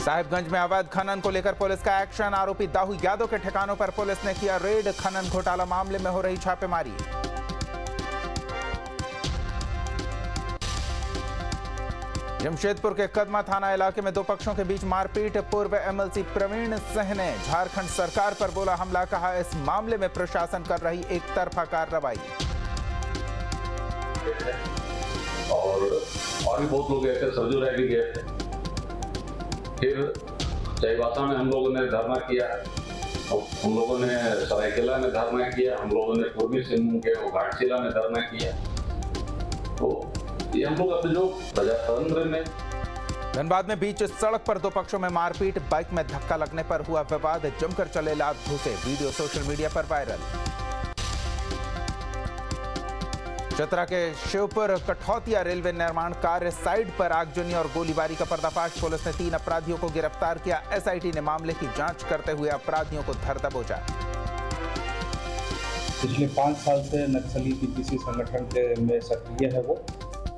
साहिबगंज में अवैध खनन को लेकर पुलिस का एक्शन। आरोपी दाऊ यादव के ठिकानों पर पुलिस ने किया रेड। खनन घोटाला मामले में हो रही छापेमारी। जमशेदपुर के कदमा थाना इलाके में दो पक्षों के बीच मारपीट। पूर्व एमएलसी प्रवीण सिंह ने झारखंड सरकार पर बोला हमला। कहा इस मामले में प्रशासन कर रही एक तरफा कार्रवाई। और भी बहुत लोग गए थे, सरजू रह भी गए थे। फिर चाईबासा में हम लोगों ने धरना किया, हम लोगों ने सरायकेला में धरना किया, हम लोगों ने पूर्वी सिंहभूम के घाटशिला में धरना किया। तो ये हम लोग अपने जो प्रजातंत्र में। धनबाद में बीच सड़क पर दो पक्षों में मारपीट। बाइक में धक्का लगने पर हुआ विवाद। जमकर चले लात घूंसे। वीडियो सोशल मीडिया पर वायरल। चतरा के शिवपुर कठौतिया रेलवे निर्माण कार्य साइट पर आगजनी और गोलीबारी का पर्दाफाश। पुलिस ने 3 अपराधियों को गिरफ्तार किया। एसआईटी ने मामले की जांच करते हुए अपराधियों को धर दबोचा। पिछले 5 साल से नक्सली टीपीसी संगठन के में सक्रिय है वो,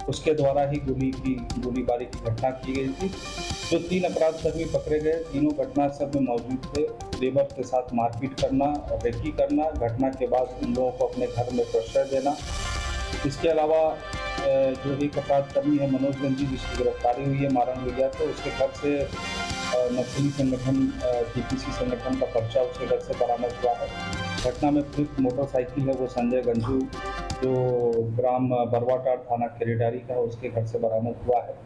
उसके द्वारा ही गोलीबारी की घटना की गई थी। जो 3 अपराधकर्मी पकड़े गए, तीनों घटनास्थल में मौजूद थे। लेबर के साथ मारपीट करना, रेकी करना, घटना के बाद उन लोगों को अपने घर में प्रश्रय देना। इसके अलावा जो एक अपराधकर्मी है मनोज गंजी, जिसकी गिरफ्तारी हुई है मारंगलिया, तो उसके घर से नक्सली संगठन टीपीसी संगठन का पर्चा उसके घर से बरामद हुआ है। घटना में प्रयुक्त मोटरसाइकिल है वो संजय गंजू, जो ग्राम बरवाटाड़ थाना केरेडारी का है, उसके घर से बरामद हुआ है।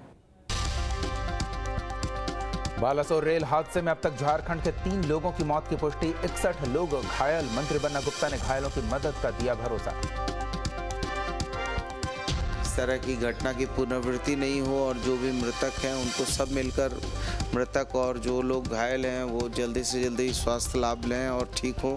बालासोर रेल हादसे में अब तक झारखंड के 3 लोगों की मौत की पुष्टि। 61 लोग घायल। मंत्री बन्ना गुप्ता ने घायलों की मदद का दिया भरोसा। इस तरह की घटना की पुनरावृत्ति नहीं हो और जो भी मृतक हैं उनको सब मिलकर, मृतक और जो लोग घायल हैं वो जल्दी से जल्दी स्वास्थ्य लाभ लें और ठीक हो,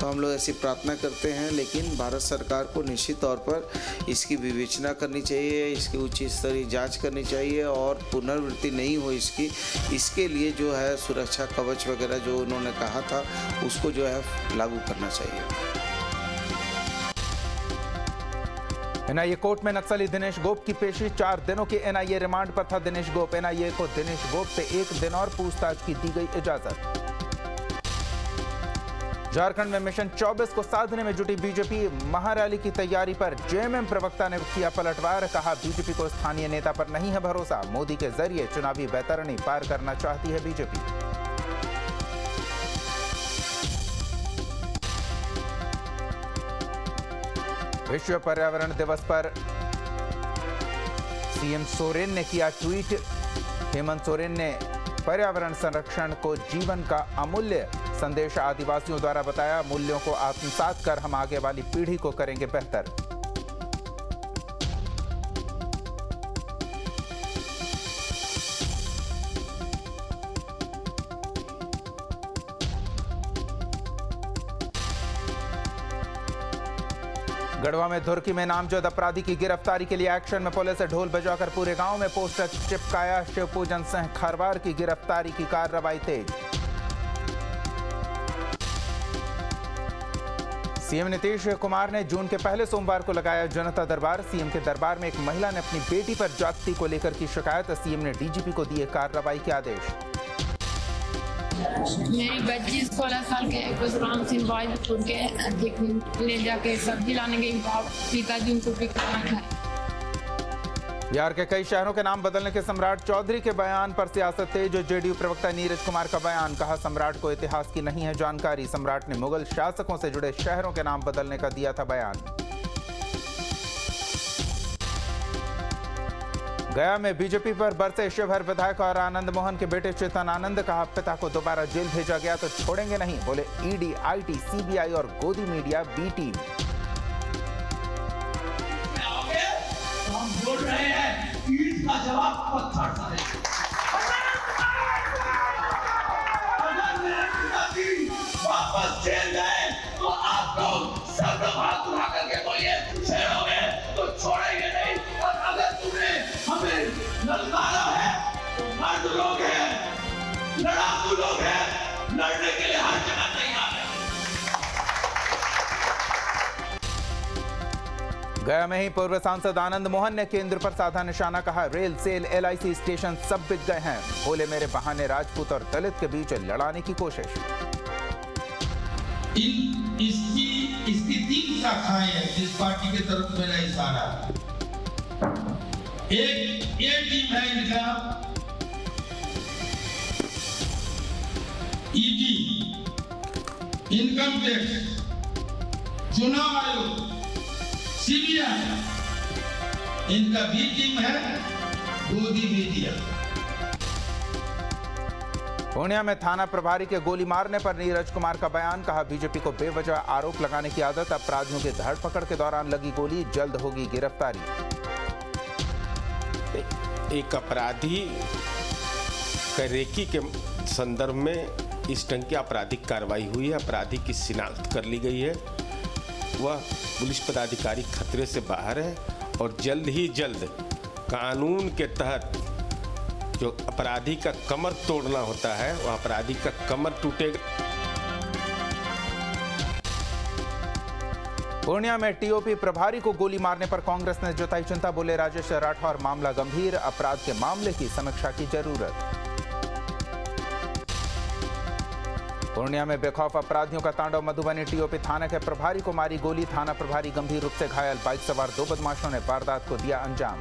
तो हम लोग ऐसी प्रार्थना करते हैं। लेकिन भारत सरकार को निश्चित तौर पर इसकी विवेचना करनी चाहिए, इसकी उच्च स्तरीय जांच करनी चाहिए और पुनरावृत्ति नहीं हो इसके लिए जो है सुरक्षा कवच वगैरह जो उन्होंने कहा था उसको जो है लागू करना चाहिए। एनआईए कोर्ट में नक्सली दिनेश गोप की पेशी। 4 दिनों के एनआईए रिमांड पर था दिनेश गोप। एनआईए को दिनेश गोप से 1 दिन और पूछताछ की दी गई इजाजत। झारखंड में मिशन 24 को साधने में जुटी बीजेपी। महारैली की तैयारी पर जेएमएम प्रवक्ता ने किया पलटवार। कहा बीजेपी को स्थानीय नेता पर नहीं है भरोसा। मोदी के जरिए चुनावी वैतरणी पार करना चाहती है बीजेपी। विश्व पर्यावरण दिवस पर सीएम सोरेन ने किया ट्वीट। हेमंत सोरेन ने पर्यावरण संरक्षण को जीवन का अमूल्य संदेश आदिवासियों द्वारा बताया। मूल्यों को आत्मसात कर हम आगे वाली पीढ़ी को करेंगे बेहतर। गढ़वा में धुरकी में नामजद अपराधी की गिरफ्तारी के लिए एक्शन में पुलिस। ढोल बजाकर पूरे गांव में पोस्टर चिपकाया। शिवपूजन सिंह खरवार की गिरफ्तारी की कार्रवाई तेज। सीएम नीतीश कुमार ने जून के पहले सोमवार को लगाया जनता दरबार। सीएम के दरबार में एक महिला ने अपनी बेटी पर ज्यादती को लेकर की शिकायत। सीएम ने डीजीपी को दिए कार्रवाई के आदेश। मेरी बच्ची 16 साल के खुशराम सिंह बाजपुर के ले जाके सब्जी लाने गई। पिताजी उनको पिटाना था। बिहार के कई शहरों के नाम बदलने के सम्राट चौधरी के बयान पर सियासत तेज। जेडीयू प्रवक्ता नीरज कुमार का बयान। कहा सम्राट को इतिहास की नहीं है जानकारी। सम्राट ने मुगल शासकों से जुड़े शहरों के नाम बदलने का दिया था बयान। गया में बीजेपी पर बरसे शिवहर विधायक और आनंद मोहन के बेटे चेतन आनंद। कहा पिता को दोबारा जेल भेजा गया तो छोड़ेंगे नहीं। बोले ईडी, आईटी, सीबीआई और गोदी मीडिया बी टीम। हम बोल रहे हैं ईद का जवाब पत्थर से दें। अगर मेरे पिताजी वापस जेल गए तो आप लोग सब हाथ उठा करके बोलिए छोड़ोगे तो छोड़ेंगे नहीं। और अगर तुमने हमें ललकारा है तो मर्द लोग हैं, लड़ाकू लोग हैं, लड़ने के लिए हर जगह तैयार है। गया में ही पूर्व सांसद आनंद मोहन ने केंद्र पर साधा निशाना, कहा रेल सेल LIC स्टेशन सब बिक गए हैं। बोले मेरे बहाने राजपूत और दलित के बीच लड़ाने की कोशिश। इसकी 3 शाखाएं हैं जिस पार्टी की तरफ मेरा इशारा। एक टीम है इनका ED, इनकम टैक्स, चुनाव आयोग, CBI। इनका B टीम है गोदी मीडिया। पूर्णिया में थाना प्रभारी के गोली मारने पर नीरज कुमार का बयान, कहा बीजेपी को बेवजह आरोप लगाने की आदत, अपराधियों की धरपकड़ के दौरान लगी गोली, जल्द होगी गिरफ्तारी। एक अपराधी रेकी के संदर्भ में इस ढंग की आपराधिक कार्रवाई हुई है। अपराधी की शिनाख्त कर ली गई है। वह पुलिस पदाधिकारी खतरे से बाहर है और जल्द ही जल्द कानून के तहत जो अपराधी का कमर तोड़ना होता है वह अपराधी का कमर टूटेगा। पूर्णिया में TOP प्रभारी को गोली मारने पर कांग्रेस ने जताई चिंता, बोले राजेश राठौर मामला गंभीर, अपराध के मामले की समीक्षा की जरूरत। पूर्णिया में बेखौफ अपराधियों का तांडव, मधुबनी TOP थाना के प्रभारी को मारी गोली, थाना प्रभारी गंभीर रूप से घायल, बाइक सवार 2 बदमाशों ने वारदात को दिया अंजाम।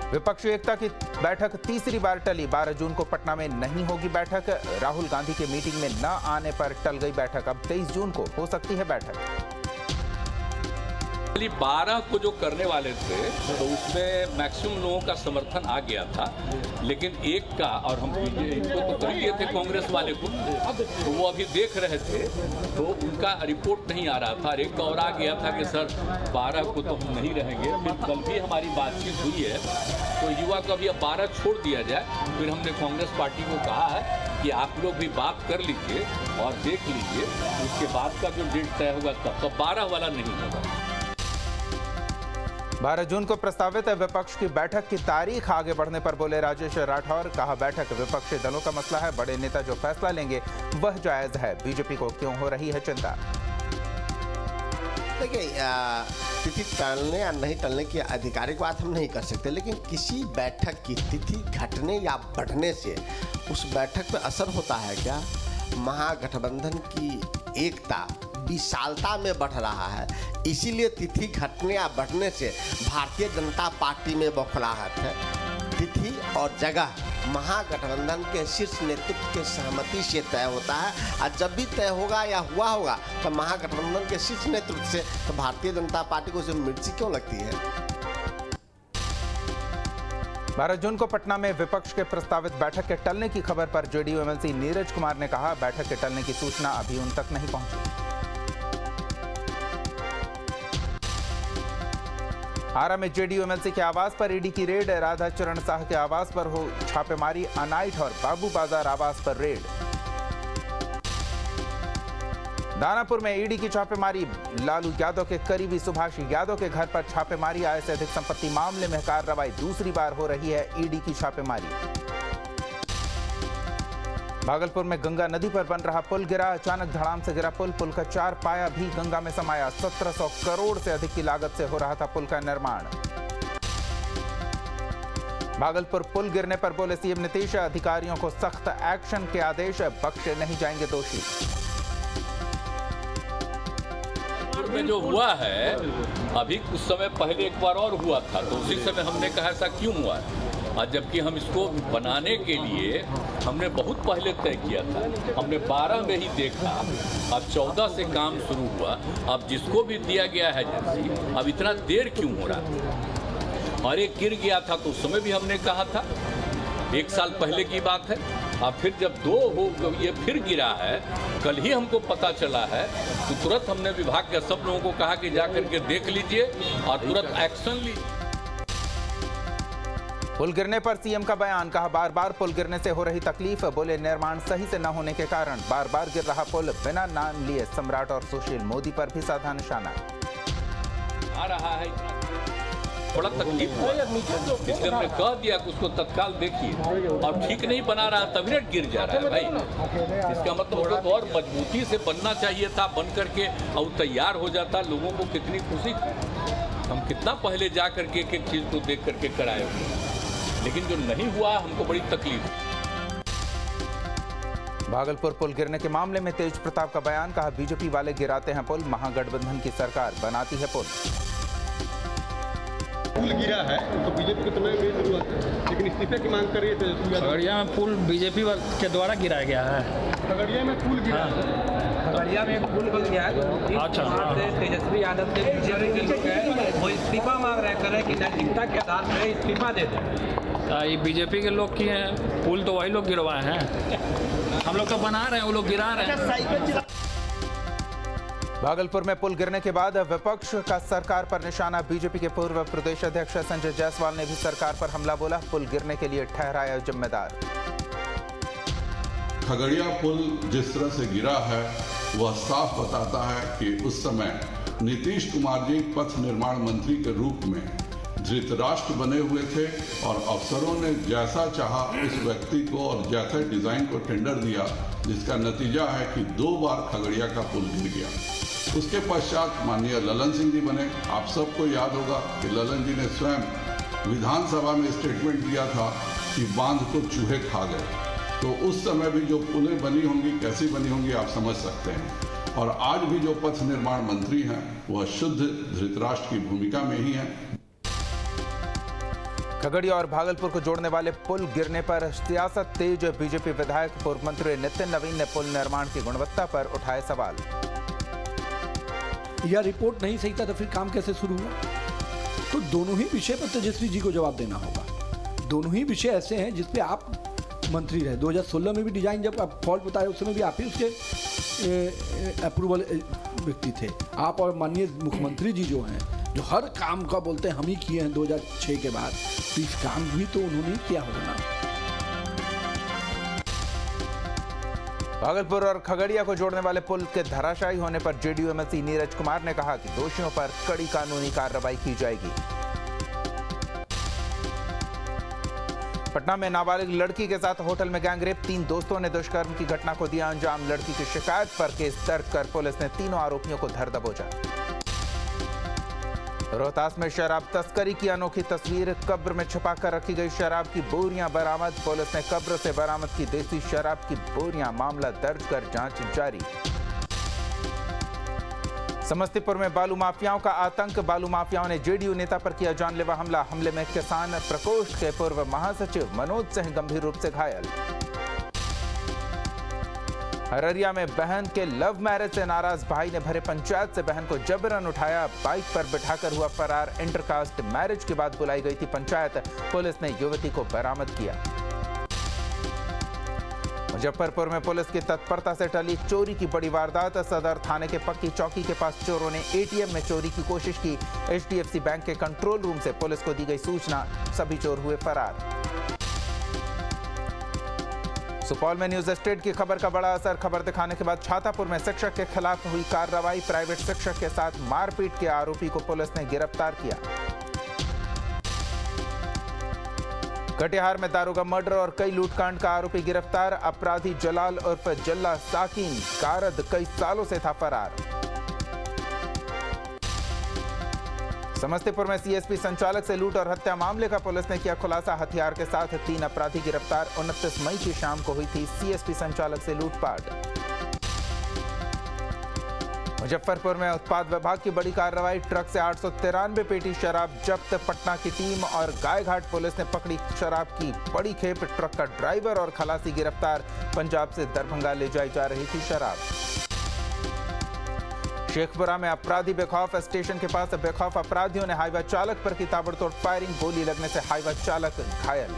विपक्षी एकता की बैठक तीसरी बार टली, 12 जून को पटना में नहीं होगी बैठक, राहुल गांधी के मीटिंग में न आने पर टल गई बैठक, अब 23 जून को हो सकती है बैठक। 12 को जो करने वाले थे तो उसमें मैक्सिमम लोगों का समर्थन आ गया था, लेकिन एक का, और हम इनको तो कर दिए थे कांग्रेस वाले को, तो वो अभी देख रहे थे तो उनका रिपोर्ट नहीं आ रहा था। एक का और आ गया था कि सर 12 को तो हम नहीं रहेंगे। फिर कल भी हमारी बातचीत हुई है तो युवा को अभी अब 12 छोड़ दिया जाए। फिर हमने कांग्रेस पार्टी को कहा है कि आप लोग भी बात कर लीजिए और देख लीजिए, उसके बाद का जो डेट तय होगा तब तो 12 वाला नहीं होगा। 12 जून को प्रस्तावित है विपक्ष की बैठक की तारीख आगे बढ़ने पर बोले राजेश राठौर, कहा बैठक विपक्षी दलों का मसला है, बड़े नेता जो फैसला लेंगे वह जायज है, बीजेपी को क्यों हो रही है चिंता। देखिए, तिथि टलने या नहीं टलने की आधिकारिक बात हम नहीं कर सकते, लेकिन किसी बैठक की तिथि घटने या बढ़ने से उस बैठक पर असर होता है क्या? महागठबंधन की एकता विशालता में बढ़ रहा है, इसीलिए तिथि घटने या बढ़ने से भारतीय जनता पार्टी में बौखलाहट है। तिथि और जगह महागठबंधन के शीर्ष नेतृत्व के सहमति से तय होता है, और जब भी तय होगा या हुआ होगा तो महागठबंधन के शीर्ष नेतृत्व से, तो भारतीय जनता पार्टी को उसमें मिर्ची क्यों लगती है? 12 जून को पटना में विपक्ष के प्रस्तावित बैठक के टलने की खबर पर JDU MLC नीरज कुमार ने कहा, बैठक के टलने की सूचना अभी उन तक नहीं पहुंची। आरा में JDU MLC के आवास पर ED की रेड, राधा चरण साह के आवास पर हो छापेमारी, अनाइट और बाबू बाजार आवास पर रेड। दानापुर में ED की छापेमारी, लालू यादव के करीबी सुभाष यादव के घर पर छापेमारी, आय से अधिक संपत्ति मामले में कार्रवाई, दूसरी बार हो रही है ED की छापेमारी। भागलपुर में गंगा नदी पर बन रहा पुल गिरा, अचानक धड़ाम से गिरा पुल का 4 पाया भी गंगा में समाया, 1700 करोड़ से अधिक की लागत से हो रहा था पुल का निर्माण। भागलपुर पुल गिरने पर बोले CM नीतीश, अधिकारियों को सख्त एक्शन के आदेश, बख्शे नहीं जाएंगे दोषी। में जो हुआ है अभी कुछ समय पहले एक बार और हुआ था, तो उसी समय हमने कहा ऐसा क्यों हुआ है, और जबकि हम इसको बनाने के लिए हमने बहुत पहले तय किया था। हमने 12 में ही देखा, अब 14 से काम शुरू हुआ, अब जिसको भी दिया गया है एजेंसी, अब इतना देर क्यों हो रहा है? और एक गिर गया था तो उस समय भी हमने कहा था, 1 साल पहले की बात है। अब फिर जब 2 हो ये फिर गिरा है, कल ही हमको पता चला है, तो तुरंत हमने विभाग के सब लोगों को कहा कि जाकर के देख लीजिए और तुरंत एक्शन लीजिए। पुल गिरने पर CM का बयान, कहा बार बार पुल गिरने से हो रही तकलीफ, बोले निर्माण सही से न होने के कारण बार बार गिर रहा पुल, बिना नाम लिए सम्राट और सुशील मोदी पर भी साधा निशाना। आ रहा है बड़ा तकलीफ हुआ, इसलिए हमने कह दिया कि उसको तत्काल देखिए, और ठीक नहीं बना रहा तभी ना गिर जा रहा है भाई। इसका मतलब वो तो और मजबूती से बनना चाहिए था, बन करके और तैयार हो जाता, लोगों को कितनी खुशी। हम कितना पहले जा करके एक एक चीज़ को देख करके कराए हुए, लेकिन जो नहीं हुआ हमको बड़ी तकलीफ। भागलपुर पुल गिरने के मामले में तेज प्रताप का बयान, कहा बीजेपी वाले गिराते हैं पुल, महागठबंधन की सरकार बनाती है पुल। पुल गिरा है तो बीजेपी को तो नहीं भी जरूरत है, लेकिन इस्तीफे की मांग कर रही है। खगड़िया में पुल बीजेपी के द्वारा गिराया गया है। खगड़िया में पुल गिरा खगड़िया में एक पुल बन गया है। अच्छा, तेजस्वी यादव से बीजेपी के लोग हैं, वो इस्तीफा मांग रहे, कर रहे कि नैतिकता के आधार पर इस्तीफा दे दें। ये बीजेपी के लोग किए हैं, पुल तो वही लोग गिरवाए हैं, हम लोग तो बना रहे हैं, वो लोग गिरा रहे हैं। भागलपुर में पुल गिरने के बाद विपक्ष का सरकार पर निशाना, बीजेपी के पूर्व प्रदेश अध्यक्ष संजय जायसवाल ने भी सरकार पर हमला बोला, पुल गिरने के लिए ठहराया जिम्मेदार। खगड़िया पुल जिस तरह से गिरा है वह साफ बताता है कि उस समय नीतीश कुमार जी पथ निर्माण मंत्री के रूप में धृतराष्ट्र बने हुए थे और अफसरों ने जैसा चाहा उस व्यक्ति को और जैसे डिजाइन को टेंडर दिया, जिसका नतीजा है कि 2 बार खगड़िया का पुल गिर गया। उसके पश्चात माननीय ललन सिंह जी बने। आप सबको याद होगा कि ललन जी ने स्वयं विधानसभा में स्टेटमेंट दिया था कि बांध को चूहे खा गए। तो उस समय भी जो पुलें बनी होंगी, कैसी बनी होंगी आप समझ सकते हैं। और आज भी जो पथ निर्माण मंत्री हैं वह शुद्ध धृतराष्ट्र की भूमिका में ही हैं। खगड़िया और भागलपुर को जोड़ने वाले पुल गिरने पर सियासत तेज, बीजेपी विधायक पूर्व मंत्री नितिन नवीन ने पुल निर्माण की गुणवत्ता पर उठाए सवाल। यह रिपोर्ट नहीं सही था तो फिर काम कैसे शुरू हुआ? तो दोनों ही विषय पर तेजस्वी जी को जवाब देना होगा। दोनों ही विषय ऐसे हैं जिसपे आप मंत्री रहे। 2016 में भी डिजाइन जब आप फॉल्ट बताए उस समय भी आप ही उसके अप्रूवल व्यक्ति थे। आप और माननीय मुख्यमंत्री जी जो हैं, जो हर काम का बोलते हैं हम ही किए हैं 2006 के बाद, तो इस काम भी तो उन्होंने किया होगा। भागलपुर और खगड़िया को जोड़ने वाले पुल के धराशायी होने पर जेडीयू एमएलसी नीरज कुमार ने कहा कि दोषियों पर कड़ी कानूनी कार्रवाई की जाएगी। पटना में नाबालिग लड़की के साथ होटल में गैंगरेप, 3 दोस्तों ने दुष्कर्म की घटना को दिया अंजाम। लड़की की शिकायत पर केस दर्ज कर पुलिस ने तीनों आरोपियों को धर दबोचा। रोहतास में शराब तस्करी की अनोखी तस्वीर, कब्र में छुपाकर रखी गई शराब की बोरियां बरामद। पुलिस ने कब्र से बरामद की देसी शराब की बोरियां, मामला दर्ज कर जांच जारी। समस्तीपुर में बालू माफियाओं का आतंक, बालू माफियाओं ने जेडीयू नेता पर किया जानलेवा हमला। हमले में किसान प्रकोष्ठ के पूर्व महासचिव मनोज सिंह गंभीर रूप से घायल। अररिया में बहन के लव मैरिज से नाराज भाई ने भरे पंचायत से बहन को जबरन उठाया, बाइक पर बिठाकर हुआ फरार। इंटरकास्ट मैरिज के बाद बुलाई गई थी पंचायत, पुलिस ने युवती को बरामद किया। मुजफ्फरपुर में पुलिस की तत्परता से टली चोरी की बड़ी वारदात। सदर थाने के पक्की चौकी के पास चोरों ने एटीएम में चोरी की कोशिश की। एचडीएफसी बैंक के कंट्रोल रूम से पुलिस को दी गई सूचना, सभी चोर हुए फरार। सुपौल में न्यूज स्टेट की खबर का बड़ा असर, खबर दिखाने के बाद छातापुर में शिक्षक के खिलाफ हुई कार्रवाई। प्राइवेट शिक्षक के साथ मारपीट के आरोपी को पुलिस ने गिरफ्तार किया। कटिहार में दारोगा मर्डर और कई लूटकांड का आरोपी गिरफ्तार। अपराधी जलाल उर्फ जल्ला साकिन कारद कई सालों से था फरार। समस्तीपुर में सीएसपी संचालक से लूट और हत्या मामले का पुलिस ने किया खुलासा। हथियार के साथ 3 अपराधी गिरफ्तार। 29 मई की शाम को हुई थी सीएसपी संचालक से लूटपाट। मुजफ्फरपुर में उत्पाद विभाग की बड़ी कार्रवाई, ट्रक से 893 पेटी शराब जब्त। पटना की टीम और गायघाट पुलिस ने पकड़ी शराब की बड़ी खेप। ट्रक का ड्राइवर और खलासी गिरफ्तार। पंजाब से दरभंगा ले जाई जा रही थी शराब। शेखपुरा में अपराधी बेखौफ, स्टेशन के पास बेखौफ अपराधियों ने हाईवा चालक पर की ताबड़तोड़ फायरिंग। गोली लगने से हाईवा चालक घायल।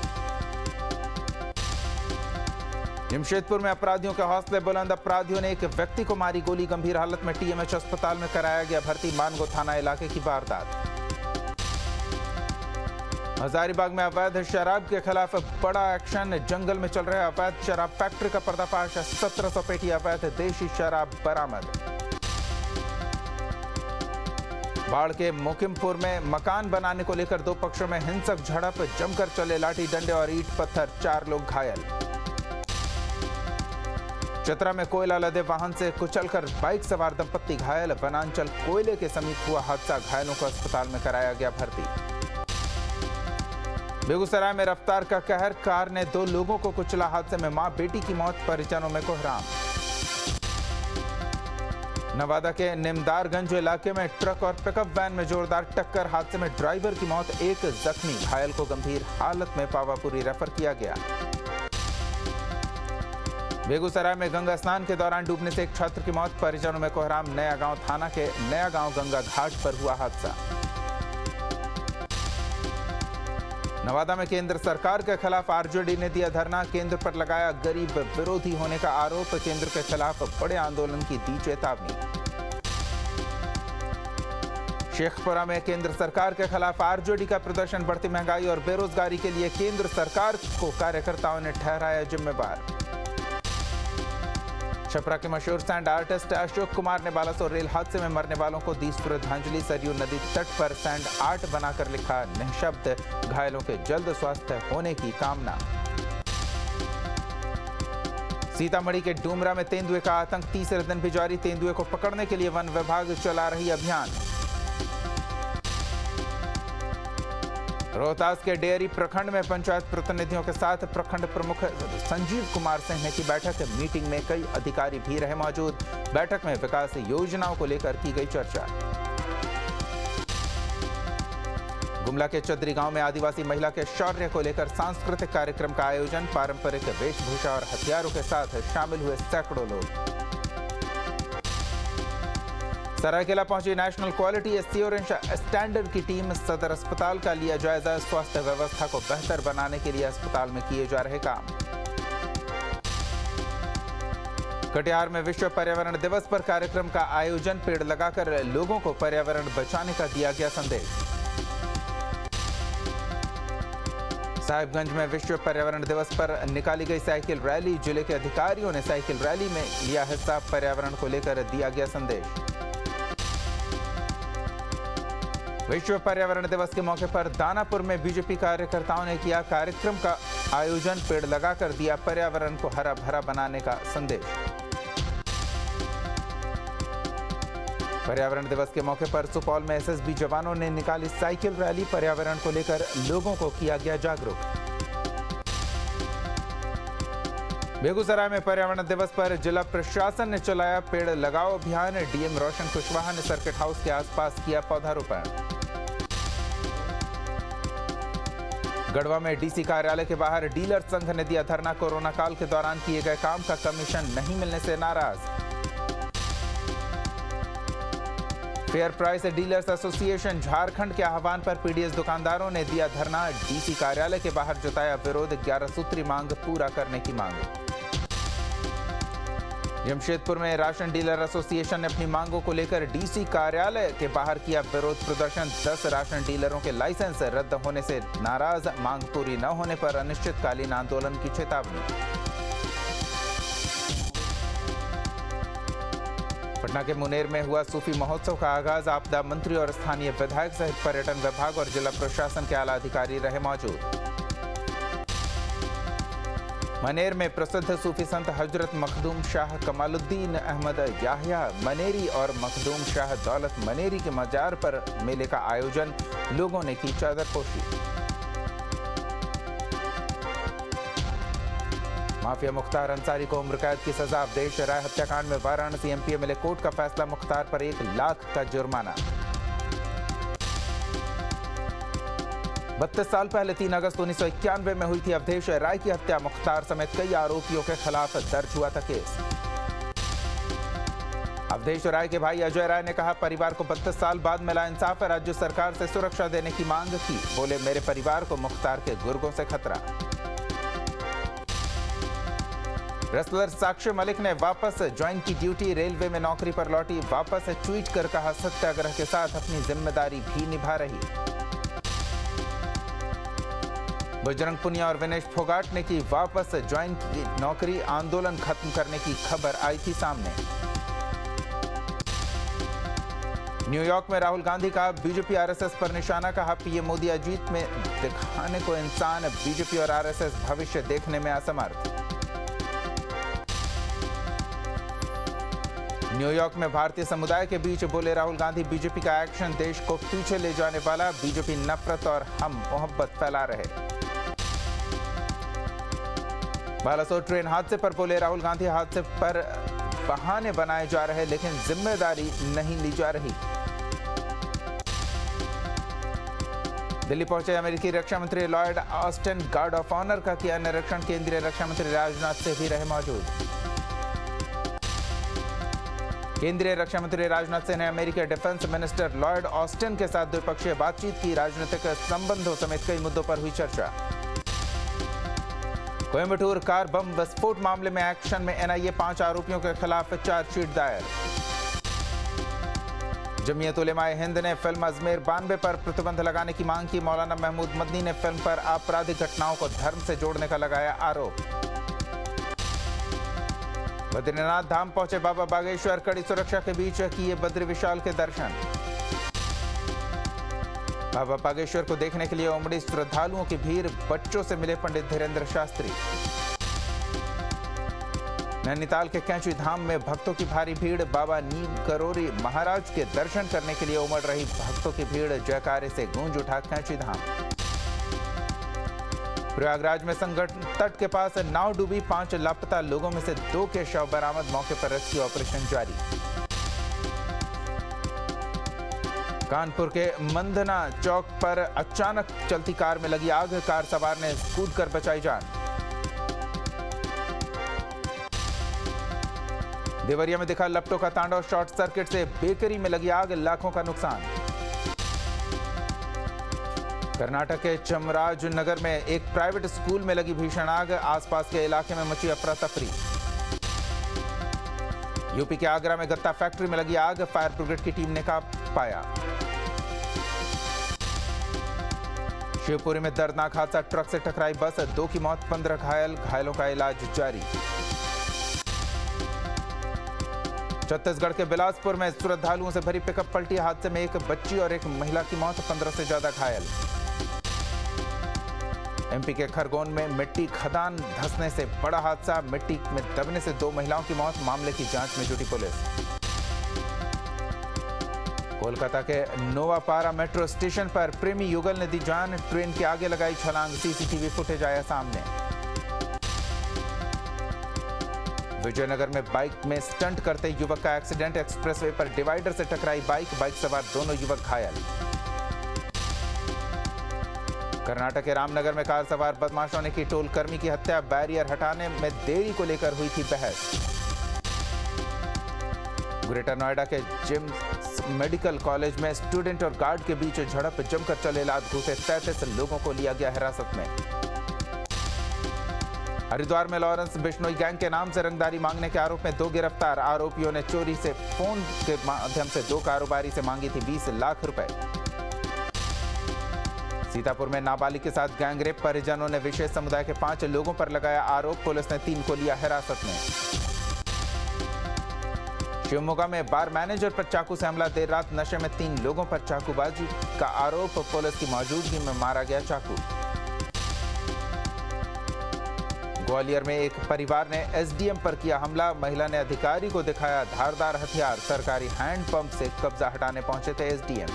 जमशेदपुर में अपराधियों के हौसले बुलंद, अपराधियों ने एक व्यक्ति को मारी गोली। गंभीर हालत में टीएमएच अस्पताल में कराया गया भर्ती। मानगो थाना इलाके की वारदात। हजारीबाग में अवैध शराब के खिलाफ बड़ा एक्शन, जंगल में चल रहे अवैध शराब फैक्ट्री का पर्दाफाश। 1700 पेटी अवैध देशी शराब बरामद। बाढ़ के मुकिमपुर में मकान बनाने को लेकर दो पक्षों में हिंसक झड़प, जमकर चले लाठी डंडे और ईंट पत्थर, 4 लोग घायल। चतरा में कोयला लदे वाहन से कुचलकर बाइक सवार दंपत्ति घायल, वनांचल कोयले के समीप हुआ हादसा, घायलों को अस्पताल में कराया गया भर्ती। बेगूसराय में रफ्तार का कहर, कार ने 2 लोगों को कुचला, हादसे में मां बेटी की मौत, परिजनों में कोहराम। नवादा के निमदारगंज इलाके में ट्रक और पिकअप वैन में जोरदार टक्कर, हादसे में ड्राइवर की मौत, 1 जख्मी, घायल को गंभीर हालत में पावापुरी रेफर किया गया। बेगूसराय में गंगा स्नान के दौरान डूबने से एक छात्र की मौत, परिजनों में कोहराम। नया गांव थाना के नया गांव गंगा घाट पर हुआ हादसा। नवादा में केंद्र सरकार के खिलाफ आरजेडी ने दिया धरना, केंद्र पर लगाया गरीब विरोधी होने का आरोप, केंद्र के खिलाफ बड़े आंदोलन की दी चेतावनी। शेखपुरा में केंद्र सरकार के खिलाफ आरजेडी का प्रदर्शन, बढ़ती महंगाई और बेरोजगारी के लिए केंद्र सरकार को कार्यकर्ताओं ने ठहराया जिम्मेवार। छपरा के मशहूर सैंड आर्टिस्ट अशोक कुमार ने बालासोर रेल हादसे में मरने वालों को दी श्रद्धांजलि, सरयू नदी तट पर सैंड आर्ट बनाकर लिखा निःशब्द, घायलों के जल्द स्वस्थ होने की कामना। सीतामढ़ी के डूमरा में तेंदुए का आतंक, तीसरे दिन भी जारी, तेंदुए को पकड़ने के लिए वन विभाग चला रही अभियान। रोहतास के डेयरी प्रखंड में पंचायत प्रतिनिधियों के साथ प्रखंड प्रमुख संजीव कुमार सिंह ने की बैठक, मीटिंग में कई अधिकारी भी रहे मौजूद, बैठक में विकास योजनाओं को लेकर की गई चर्चा। गुमला के चदरी गांव में आदिवासी महिला के शौर्य को लेकर सांस्कृतिक कार्यक्रम का आयोजन, पारंपरिक वेशभूषा और हथियारों के साथ शामिल हुए सैकड़ों लोग। सरायकेला पहुंची नेशनल क्वालिटी एश्योरेंस स्टैंडर्ड की टीम, सदर अस्पताल का लिया जायजा, स्वास्थ्य व्यवस्था को बेहतर बनाने के लिए अस्पताल में किए जा रहे काम। कटिहार में विश्व पर्यावरण दिवस पर कार्यक्रम का आयोजन, पेड़ लगाकर लोगों को पर्यावरण बचाने का दिया गया संदेश। साहिबगंज में विश्व पर्यावरण दिवस पर निकाली गई साइकिल रैली, जिले के अधिकारियों ने साइकिल रैली में लिया हिस्सा, पर्यावरण को लेकर दिया गया संदेश। विश्व पर्यावरण दिवस के मौके पर दानापुर में बीजेपी कार्यकर्ताओं ने किया कार्यक्रम का आयोजन, पेड़ लगाकर दिया पर्यावरण को हरा भरा बनाने का संदेश। पर्यावरण दिवस के मौके पर सुपौल में एसएसबी जवानों ने निकाली साइकिल रैली, पर्यावरण को लेकर लोगों को किया गया जागरूक। बेगूसराय में पर्यावरण दिवस पर जिला प्रशासन ने चलाया पेड़ लगाओ अभियान, डीएम रोशन कुशवाहा ने सर्किट हाउस के आसपास किया पौधारोपण। गढ़वा में डीसी कार्यालय के बाहर डीलर संघ ने दिया धरना, कोरोना काल के दौरान किए गए काम का कमीशन नहीं मिलने से नाराज। Fair price dealers association Jharkhand के आह्वान पर पीडीएस दुकानदारों ने दिया धरना, डीसी कार्यालय के बाहर जताया विरोध, 11 सूत्री मांग पूरा करने की मांग। जमशेदपुर में राशन डीलर एसोसिएशन ने अपनी मांगों को लेकर डीसी कार्यालय के बाहर किया विरोध प्रदर्शन, 10 राशन डीलरों के लाइसेंस रद्द होने से नाराज, मांग पूरी न होने पर अनिश्चितकालीन आंदोलन की चेतावनी। पटना के मुनेर में हुआ सूफी महोत्सव का आगाज, आपदा मंत्री और स्थानीय विधायक सहित पर्यटन विभाग और जिला प्रशासन के आला अधिकारी रहे मौजूद। मनेर में प्रसिद्ध सूफी संत हजरत मखदूम शाह कमालुद्दीन अहमद याहिया मनेरी और मखदूम शाह दौलत मनेरी के मजार पर मेले का आयोजन, लोगों ने की चादरपोशी। माफिया मुख्तार अंसारी को उम्र कैद की सजा, अवधेश राय हत्याकांड में वाराणसी एमपीए मिले कोर्ट का फैसला, मुख्तार पर 1 लाख का जुर्माना। 32 साल पहले 3 अगस्त 1991 में हुई थी अवधेश राय की हत्या, मुख्तार समेत कई आरोपियों के खिलाफ दर्ज हुआ था केस। अवधेश राय के भाई अजय राय ने कहा, परिवार को 32 साल बाद मिला इंसाफ, राज्य सरकार से सुरक्षा देने की मांग की, बोले मेरे परिवार को मुख्तार के गुर्गों से खतरा। रेसलर साक्षी मलिक ने वापस ज्वाइन की ड्यूटी, रेलवे में नौकरी पर लौटी, वापस ट्वीट कर कहा सत्याग्रह के साथ अपनी जिम्मेदारी भी निभा रही। बजरंग पुनिया और विनेश फोगाट ने की वापस ज्वाइन की नौकरी, आंदोलन खत्म करने की खबर आई थी सामने। न्यूयॉर्क में राहुल गांधी का बीजेपी आरएसएस पर निशाना, कहा पीएम मोदी अजीत में दिखाने को इंसान, बीजेपी और आरएसएस भविष्य देखने में असमर्थ। न्यूयॉर्क में भारतीय समुदाय के बीच बोले राहुल गांधी, बीजेपी का एक्शन देश को पीछे ले जाने वाला, बीजेपी नफरत और हम मोहब्बत फैला रहे। बालासोर ट्रेन हादसे पर बोले राहुल गांधी, हादसे पर बहाने बनाए जा रहे लेकिन जिम्मेदारी नहीं ली जा रही। दिल्ली पहुंचे अमेरिकी रक्षा मंत्री Lloyd Austin, guard of honour का किया निरीक्षण, केंद्रीय रक्षा मंत्री राजनाथ सिंह भी रहे मौजूद। केंद्रीय रक्षा मंत्री राजनाथ सिंह ने अमेरिकी डिफेंस मिनिस्टर लॉयड ऑस्टिन के साथ द्विपक्षीय बातचीत की, राजनीतिक संबंधों समेत कई मुद्दों पर हुई चर्चा। कोयंबटूर कार बम विस्फोट मामले में एक्शन में एनआईए, 5 आरोपियों के खिलाफ चार्जशीट दायर। जमीयत उलेमाए हिंद ने फिल्म अजमेर 92 पर प्रतिबंध लगाने की मांग की, मौलाना महमूद मदनी ने फिल्म पर आपराधिक घटनाओं को धर्म से जोड़ने का लगाया आरोप। बद्रीनाथ धाम पहुंचे बाबा बागेश्वर, कड़ी सुरक्षा के बीच किए बद्री विशाल के दर्शन। बाबा बागेश्वर को देखने के लिए उमड़ी श्रद्धालुओं की भीड़, बच्चों से मिले पंडित धीरेन्द्र शास्त्री। नैनीताल के कैंची धाम में भक्तों की भारी भीड़, बाबा नीम करोरी महाराज के दर्शन करने के लिए उमड़ रही भक्तों की भीड़, जयकारे से गूंज उठा कैंची धाम। प्रयागराज में संगठन तट के पास नाव डूबी, 5 लापता लोगों में से 2 के शव बरामद, मौके पर रेस्क्यू ऑपरेशन जारी। कानपुर के मंधना चौक पर अचानक चलती कार में लगी आग, कार सवार ने कूदकर बचाई जान। देवरिया में दिखा लपटों का तांडव, शॉर्ट सर्किट से बेकरी में लगी आग, लाखों का नुकसान। कर्नाटक के चामराजनगर में एक प्राइवेट स्कूल में लगी भीषण आग, आसपास के इलाके में मची अफरा तफरी। यूपी के आगरा में गत्ता फैक्ट्री में लगी आग, फायर ब्रिगेड की टीम ने काबू पाया। शिवपुरी में दर्दनाक हादसा, ट्रक से टकराई बस, 2 की मौत, 15 घायल, घायलों का इलाज जारी। छत्तीसगढ़ के बिलासपुर में श्रद्धालुओं से भरी पिकअप पलटी, हादसे में एक बच्ची और एक महिला की मौत, 15 से ज्यादा घायल। एमपी के खरगोन में मिट्टी खदान धंसने से बड़ा हादसा, मिट्टी में दबने से 2 महिलाओं की मौत, मामले की जांच में जुटी पुलिस। कोलकाता के नोवापारा मेट्रो स्टेशन पर प्रेमी युगल ने दी जान, ट्रेन के आगे लगाई छलांग, सीसीटीवी फुटेज आया सामने। विजयनगर में बाइक में स्टंट करते युवक का एक्सीडेंट, एक्सप्रेसवे पर डिवाइडर से टकराई बाइक सवार दोनों युवक घायल। कर्नाटक के रामनगर में कार सवार बदमाशों ने की टोल कर्मी की हत्या, बैरियर हटाने में देरी को लेकर हुई थी बहस। ग्रेटर नोएडा के जिम्स मेडिकल कॉलेज में स्टूडेंट और गार्ड के बीच झड़प, जमकर चले लात घुसे, 33 लोगों को लिया गया हिरासत में। हरिद्वार में लॉरेंस बिश्नोई गैंग के नाम से रंगदारी मांगने के आरोप में 2 गिरफ्तार, आरोपियों ने चोरी से फोन के माध्यम से 2 कारोबारी से मांगी थी 20 लाख रुपए। सीतापुर में नाबालिग के साथ गैंगरेप, परिजनों ने विशेष समुदाय के 5 लोगों पर लगाया आरोप, पुलिस ने 3 को लिया हिरासत में। शिवमोगा में बार मैनेजर पर चाकू से हमला, देर रात नशे में 3 लोगों पर चाकूबाजी का आरोप, पुलिस की मौजूदगी में मारा गया चाकू। ग्वालियर में एक परिवार ने एसडीएम पर किया हमला, महिला ने अधिकारी को दिखाया धारदार हथियार, सरकारी हैंडपंप से कब्जा हटाने पहुंचे थे एसडीएम।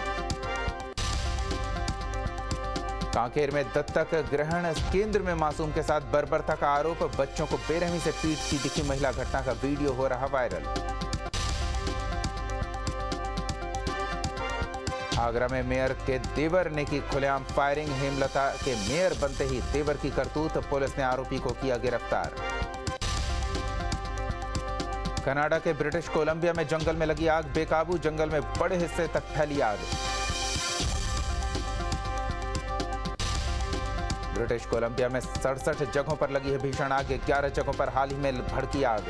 कांकेर में दत्तक ग्रहण केंद्र में मासूम के साथ बर्बरता का आरोप, बच्चों को बेरहमी से पीटती दिखी महिला, घटना का वीडियो हो रहा वायरल। आगरा में मेयर के देवर ने की खुलेआम फायरिंग, हेमलता के मेयर बनते ही देवर की करतूत, पुलिस ने आरोपी को किया गिरफ्तार। कनाडा के ब्रिटिश कोलंबिया में जंगल में लगी आग, बेकाबू, जंगल में बड़े हिस्से तक फैली आग। ब्रिटिश कोलंबिया में 67 जगहों पर लगी है भीषण आग, 11 जगहों पर हाल ही में भड़की आग।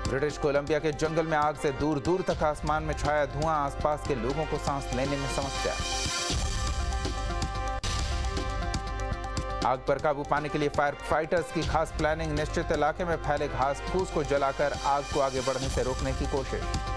ब्रिटिश कोलंबिया के जंगल में आग से दूर दूर तक आसमान में छाया धुआं, आसपास के लोगों को सांस लेने में समस्या। आग पर काबू पाने के लिए फायर फाइटर्स की खास प्लानिंग, निश्चित इलाके में फैले घास फूस को जलाकर आग को आगे बढ़ने से रोकने की कोशिश।